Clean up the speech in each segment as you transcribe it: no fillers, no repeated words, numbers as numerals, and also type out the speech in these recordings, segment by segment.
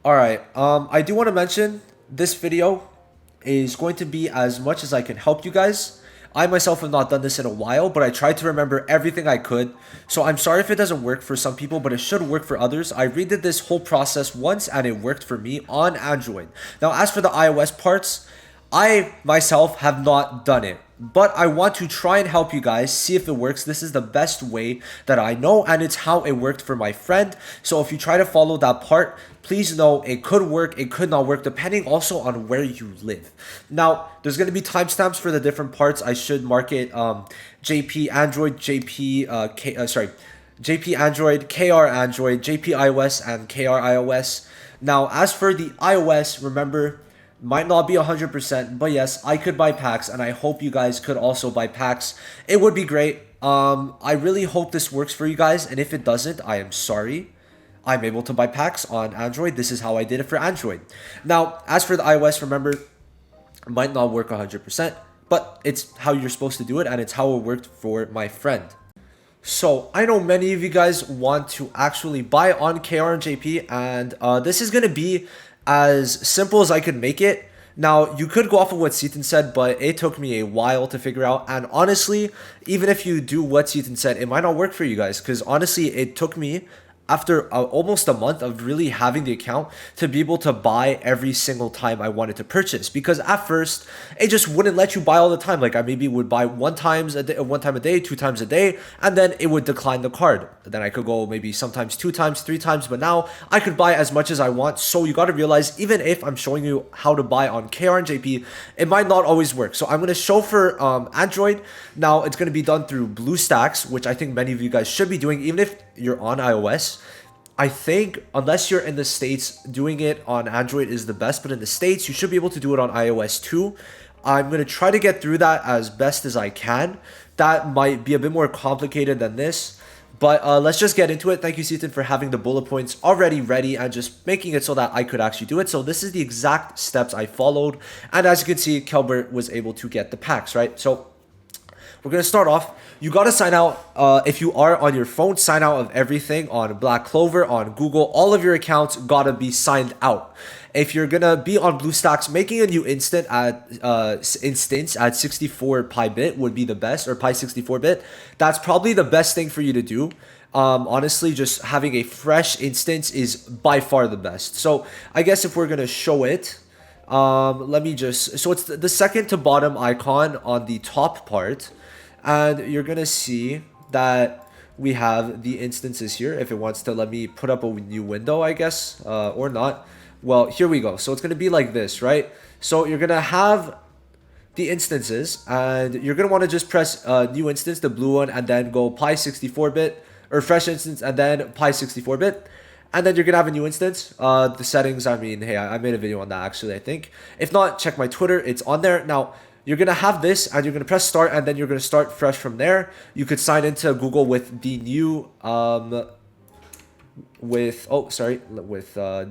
Alright, I do want to mention this video is going to be as much as I can help you guys. I myself have not done this in a while, but I tried to remember everything I could. So I'm sorry if it doesn't work for some people, but it should work for others. I redid this whole process once and it worked for me on Android. Now, as for the iOS parts, I myself have not done it, but I want to try and help you guys see if it works. This is the best way that I know, and it's how it worked for my friend. So if you try to follow that part, please know it could work, it could not work, depending also on where you live. Now, there's going to be timestamps for the different parts. I should mark it JP Android, JP Android, KR Android, JP iOS, and KR iOS. Now, as for the iOS, remember, might not be 100%, but yes, I could buy packs, and I hope you guys could also buy packs. It would be great. I really hope this works for you guys, and if it doesn't, I am sorry. I'm able to buy packs on Android. This is how I did it for Android. Now, as for the iOS, remember, it might not work 100%, but it's how you're supposed to do it, and it's how it worked for my friend. So, I know many of you guys want to actually buy on KR and JP, and this is going to be as simple as I could make it. Now, you could go off of what Seatin said, but it took me a while to figure out. And honestly, even if you do what Seatin said, it might not work for you guys. Because honestly, it took me after almost a month of really having the account to be able to buy every single time I wanted to purchase, because at first it just wouldn't let you buy all the time. Like I maybe would buy one time a day, two times a day, and then it would decline the card. Then I could go maybe sometimes two times, three times, but now I could buy as much as I want. So you got to realize, even if I'm showing you how to buy on KR and JP, it might not always work. So I'm going to show for Android. Now it's going to be done through BlueStacks, which I think many of you guys should be doing, even if you're on iOS. I think unless you're in the States, doing it on Android is the best, but in the States, you should be able to do it on iOS too. I'm going to try to get through that as best as I can. That might be a bit more complicated than this, but let's just get into it. Thank you, Seatin, for having the bullet points already ready and just making it so that I could actually do it. So this is the exact steps I followed, and as you can see, Clover was able to get the packs, right? So we're going to start off. You got to sign out. If you are on your phone, sign out of everything on Black Clover, on Google. All of your accounts got to be signed out. If you're going to be on BlueStacks, making a new instance at 64 pi bit would be the best, or pi 64 bit. That's probably the best thing for you to do. Honestly, just having a fresh instance is by far the best. So I guess if we're going to show it, let me just, so it's the second to bottom icon on the top part. And you're going to see that we have the instances here. If it wants to let me put up a new window, I guess, or not. Well, here we go. So it's going to be like this, right? So you're going to have the instances, and you're going to want to just press new instance, the blue one, and then go pi 64-bit, or fresh instance, and then pi 64-bit. And then you're going to have a new instance. The settings, I mean, hey, I made a video on that actually, I think. If not, check my Twitter. It's on there. Now, you're going to have this, and you're going to press start, and then you're going to start fresh from there. You could sign into Google with the new, the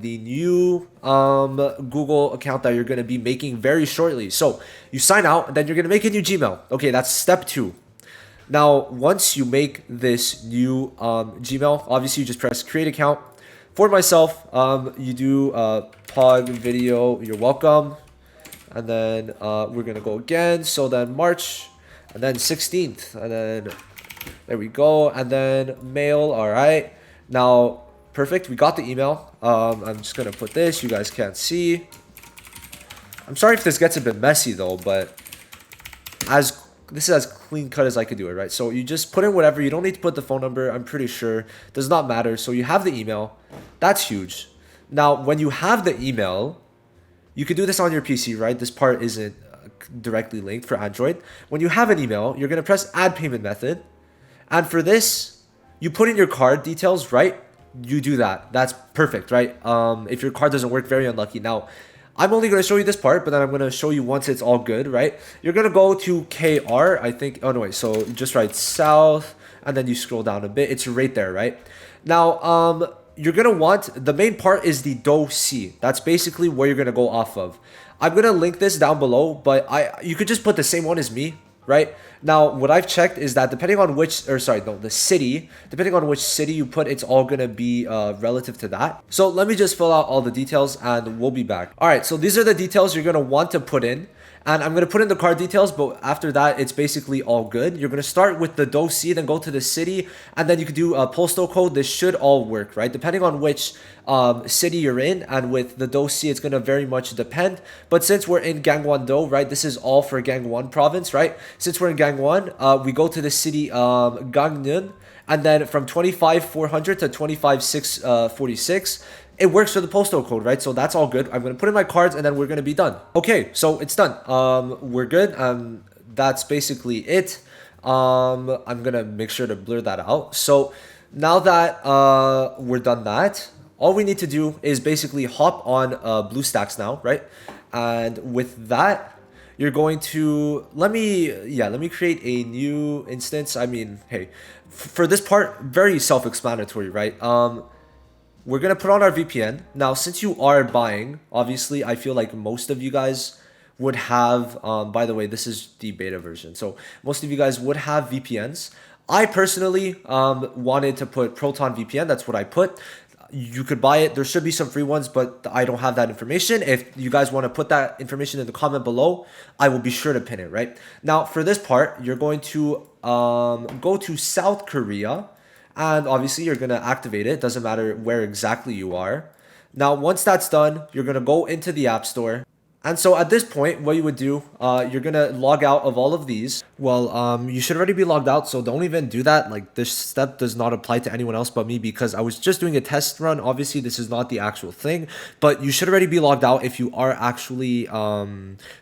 new Google account that you're going to be making very shortly. So you sign out, and then you're going to make a new Gmail. Okay, that's step 2. Now, once you make this new Gmail, obviously you just press create account. For myself, you do pod video, you're welcome. And then we're going to go again. So then March, and then 16th. And then there we go. And then mail. All right. Now, perfect. We got the email. I'm just going to put this. You guys can't see. I'm sorry if this gets a bit messy though, but this is as clean cut as I could do it, right? So you just put in whatever. You don't need to put the phone number. I'm pretty sure. It does not matter. So you have the email. That's huge. Now, when you have the email, you could do this on your PC, right? This part isn't directly linked for Android. When you have an email, you're going to press add payment method. And for this, you put in your card details, right? You do that. That's perfect, right? If your card doesn't work, very unlucky. Now, I'm only going to show you this part, but then I'm going to show you once it's all good, right? You're going to go to KR, I think. Oh, no, wait. So just write south, and then you scroll down a bit. It's right there, right? Now, you're going to want, the main part is the DOC. That's basically where you're going to go off of. I'm going to link this down below, but you could just put the same one as me. right? Now, what I've checked is that depending on which, or sorry, no, the city, depending on which city you put, it's all gonna be relative to that. So let me just fill out all the details and we'll be back. All right, so these are the details you're gonna want to put in. And I'm going to put in the card details, but after that, it's basically all good. You're going to start with the dosi, then go to the city, and then you can do a postal code. This should all work, right? Depending on which city you're in, and with the dosi, it's going to very much depend. But since we're in Gangwon-do, right, this is all for Gangwon province, right? Since we're in Gangwon, we go to the city Gangneung, and then from 25,400 to 25,646, it works for the postal code, right? So that's all good. I'm going to put in my cards and then we're going to be done. Okay, so it's done. We're good. That's basically it. I'm going to make sure to blur that out. So now that we're done that, all we need to do is basically hop on BlueStacks now, right? And with that, you're going to let me create a new instance. I mean, hey, for this part, very self-explanatory, right? We're going to put on our VPN. Now, since you are buying, obviously, I feel like most of you guys would have, by the way, this is the beta version. So most of you guys would have VPNs. I personally wanted to put Proton VPN. That's what I put. You could buy it. There should be some free ones, but I don't have that information. If you guys want to put that information in the comment below, I will be sure to pin it, right? Now, for this part, you're going to go to South Korea. And obviously, you're going to activate it. Doesn't matter where exactly you are. Now, once that's done, you're going to go into the App Store. And so at this point, what you would do, you're going to log out of all of these. Well, you should already be logged out, so don't even do that. Like, this step does not apply to anyone else but me because I was just doing a test run. Obviously, this is not the actual thing, but you should already be logged out if you are actually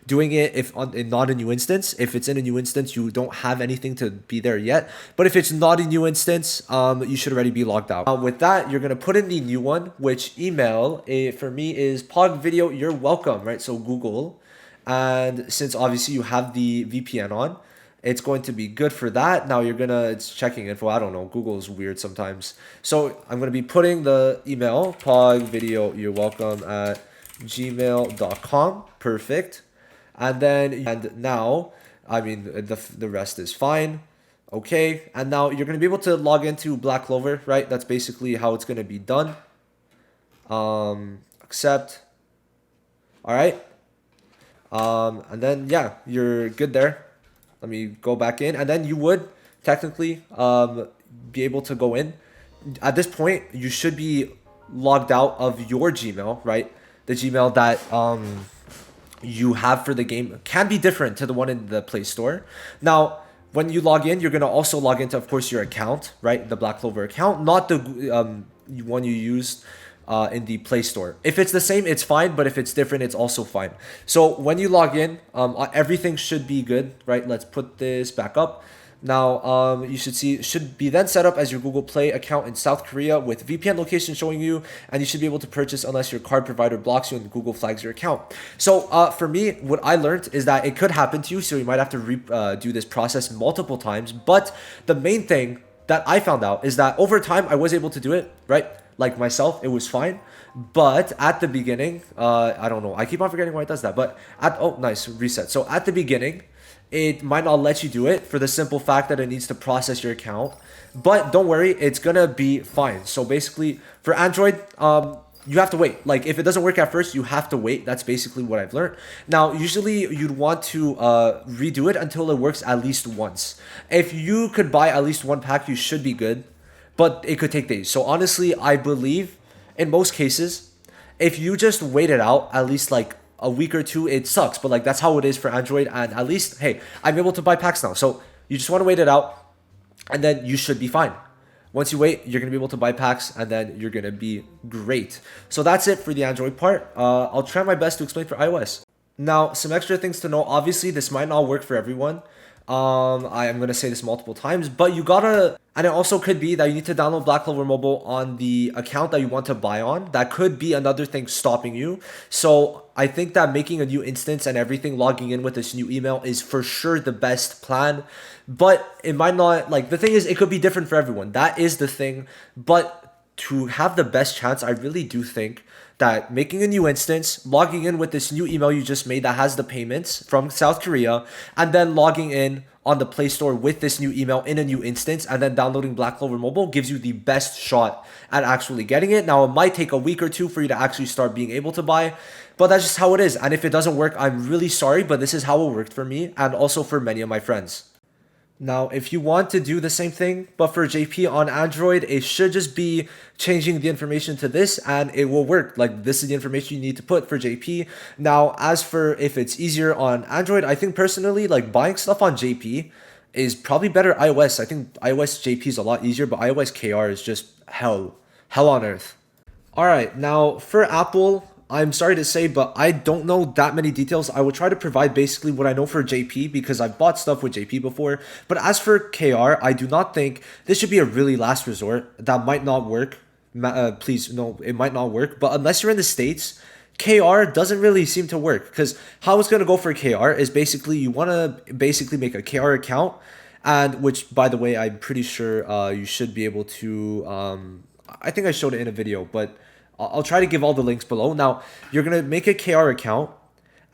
doing it not a new instance. If it's in a new instance, you don't have anything to be there yet. But if it's not a new instance, you should already be logged out. With that, you're going to put in the new one, which email for me is Pog Video, you're welcome, right? So Google. And since obviously you have the VPN on, it's going to be good for that. Now it's checking info. I don't know. Google is weird sometimes. So I'm going to be putting the email, pogvideo, you're welcome at gmail.com. Perfect. And now, I mean, the rest is fine. Okay. And now you're going to be able to log into Black Clover, right? That's basically how it's going to be done. Accept. All right. And then, yeah, you're good there. Let me go back in. And then you would technically be able to go in. At this point, you should be logged out of your Gmail, right? The Gmail that you have for the game can be different to the one in the Play Store. Now, when you log in, you're going to also log into, of course, your account, right? The Black Clover account, not the one you used in the Play Store. If it's the same, it's fine, but if it's different, it's also fine. So when you log in, everything should be good, right? Let's put this back up. Now, you should be then set up as your Google Play account in South Korea with VPN location showing you, and you should be able to purchase unless your card provider blocks you and Google flags your account. So for me, what I learned is that it could happen to you, so you might have to do this process multiple times. But the main thing that I found out is that over time, I was able to do it, right? Like myself, it was fine. But at the beginning, I don't know. I keep on forgetting why it does that. But oh, nice, reset. So at the beginning, it might not let you do it for the simple fact that it needs to process your account. But don't worry, it's going to be fine. So basically, for Android, you have to wait. Like, if it doesn't work at first, you have to wait. That's basically what I've learned. Now, usually you'd want to redo it until it works at least once. If you could buy at least one pack, you should be good. But it could take days. So honestly, I believe in most cases, if you just wait it out at least like a week or two, it sucks. But like, that's how it is for Android. And at least, hey, I'm able to buy packs now. So you just want to wait it out and then you should be fine. Once you wait, you're going to be able to buy packs and then you're going to be great. So that's it for the Android part. I'll try my best to explain for iOS. Now, some extra things to know. Obviously, this might not work for everyone. I am going to say this multiple times, but you gotta, and it also could be that you need to download Black Clover Mobile on the account that you want to buy on. That could be another thing stopping you. So I think that making a new instance and everything, logging in with this new email is for sure the best plan, but it might not, like, the thing is, it could be different for everyone. That is the thing. But to have the best chance, I really do think that making a new instance, logging in with this new email you just made that has the payments from South Korea, and then logging in on the Play Store with this new email in a new instance, and then downloading Black Clover Mobile gives you the best shot at actually getting it. Now, it might take a week or two for you to actually start being able to buy, but that's just how it is. And if it doesn't work, I'm really sorry, but this is how it worked for me and also for many of my friends. Now, if you want to do the same thing, but for JP on Android, it should just be changing the information to this and it will work. Like, this is the information you need to put for JP. Now, as for if it's easier on Android, I think personally, like buying stuff on JP is probably better iOS. I think iOS JP is a lot easier, but iOS KR is just hell on earth. All right, now for Apple, I'm sorry to say, but I don't know that many details. I will try to provide basically what I know for JP because I've bought stuff with JP before. But as for KR, I do not think this should be a really last resort. That might not work. Please, no, it might not work. But unless you're in the States, KR doesn't really seem to work because how it's going to go for KR is basically you want to basically make a KR account, and which, by the way, I'm pretty sure you should be able to. I think I showed it in a video, but I'll try to give all the links below. Now, you're going to make a KR account,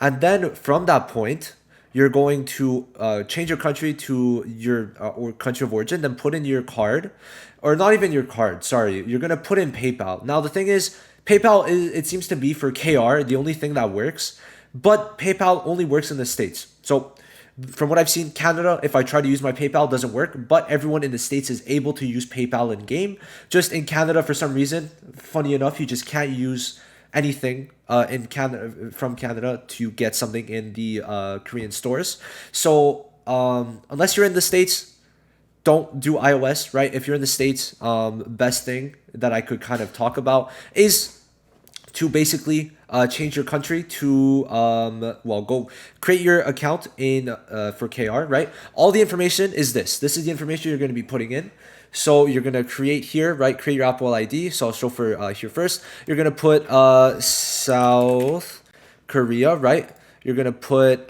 and then from that point, you're going to change your country to your or country of origin, then put in your card, or not even your card, sorry. You're going to put in PayPal. Now, the thing is, PayPal, it seems to be for KR, the only thing that works, but PayPal only works in the States. So, from what I've seen, Canada, if I try to use my PayPal, doesn't work, but everyone in the States is able to use PayPal in game. Just in Canada, for some reason, funny enough, you just can't use anything in Canada from Canada to get something in the Korean stores. So unless you're in the States, don't do iOS, right? If you're in the States, best thing that I could kind of talk about is to basically change your country to go create your account in for KR, right? All the information is this is the information you're going to be putting in. So you're going to create here, right? Create your Apple ID. So I'll show for here first. You're going to put South Korea, right? You're going to put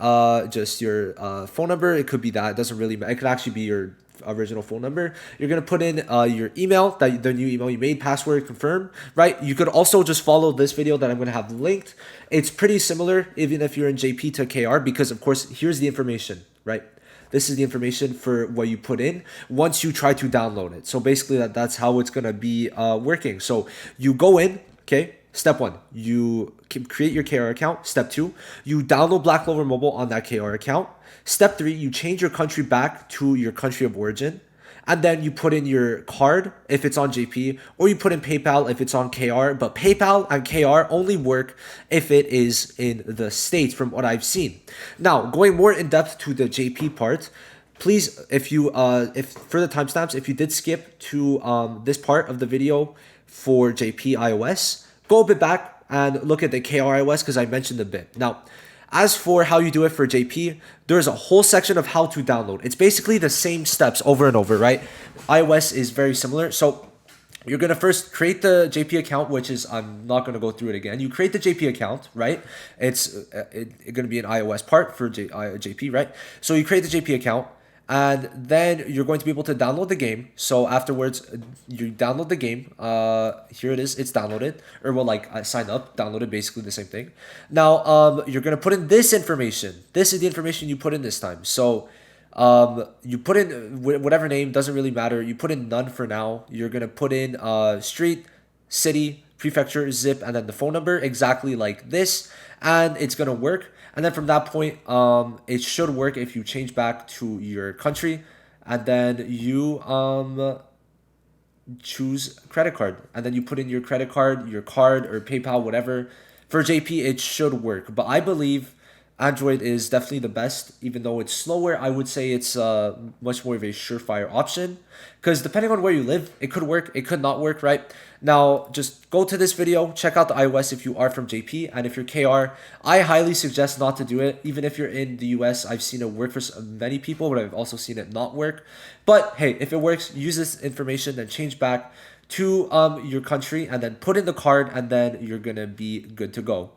just your phone number. It could be that. It doesn't really matter. It could actually be your original phone number. You're going to put in your email, that the new email you made, password, confirm, right? You could also just follow this video that I'm going to have linked. It's pretty similar even if you're in JP to KR because, of course, here's the information, right? This is the information for what you put in once you try to download it. So basically that's how it's going to be working. So you go in, okay? Step 1, you create your KR account. Step 2, you download Black Clover Mobile on that KR account. Step 3, you change your country back to your country of origin. And then you put in your card if it's on JP, or you put in PayPal if it's on KR. But PayPal and KR only work if it is in the States from what I've seen. Now, going more in depth to the JP part, please, if for the timestamps, if you did skip to this part of the video for JP iOS, go a bit back and look at the KR iOS because I mentioned a bit. Now, as for how you do it for JP, there's a whole section of how to download. It's basically the same steps over and over, right? iOS is very similar. So you're going to first create the JP account, which is, I'm not going to go through it again. You create the JP account, right? It's going to be an iOS part for JP, right? So you create the JP account. And then you're going to be able to download the game. So afterwards, you download the game. Here it is. It's downloaded. Or sign up, download it, basically the same thing. Now, you're going to put in this information. This is the information you put in this time. So you put in whatever name, doesn't really matter. You put in none for now. You're going to put in street, city, prefecture, zip, and then the phone number, exactly like this. And it's going to work. And then from that point, it should work if you change back to your country, and then you choose credit card, and then you put in your credit card, your card, or PayPal, whatever. For JP, it should work, but I believe Android is definitely the best. Even though it's slower, I would say it's much more of a surefire option, because depending on where you live, it could work, it could not work, right? Now, just go to this video, check out the iOS if you are from JP, and if you're KR, I highly suggest not to do it. Even if you're in the US, I've seen it work for many people, but I've also seen it not work. But hey, if it works, use this information, then change back to your country, and then put in the card, and then you're gonna be good to go.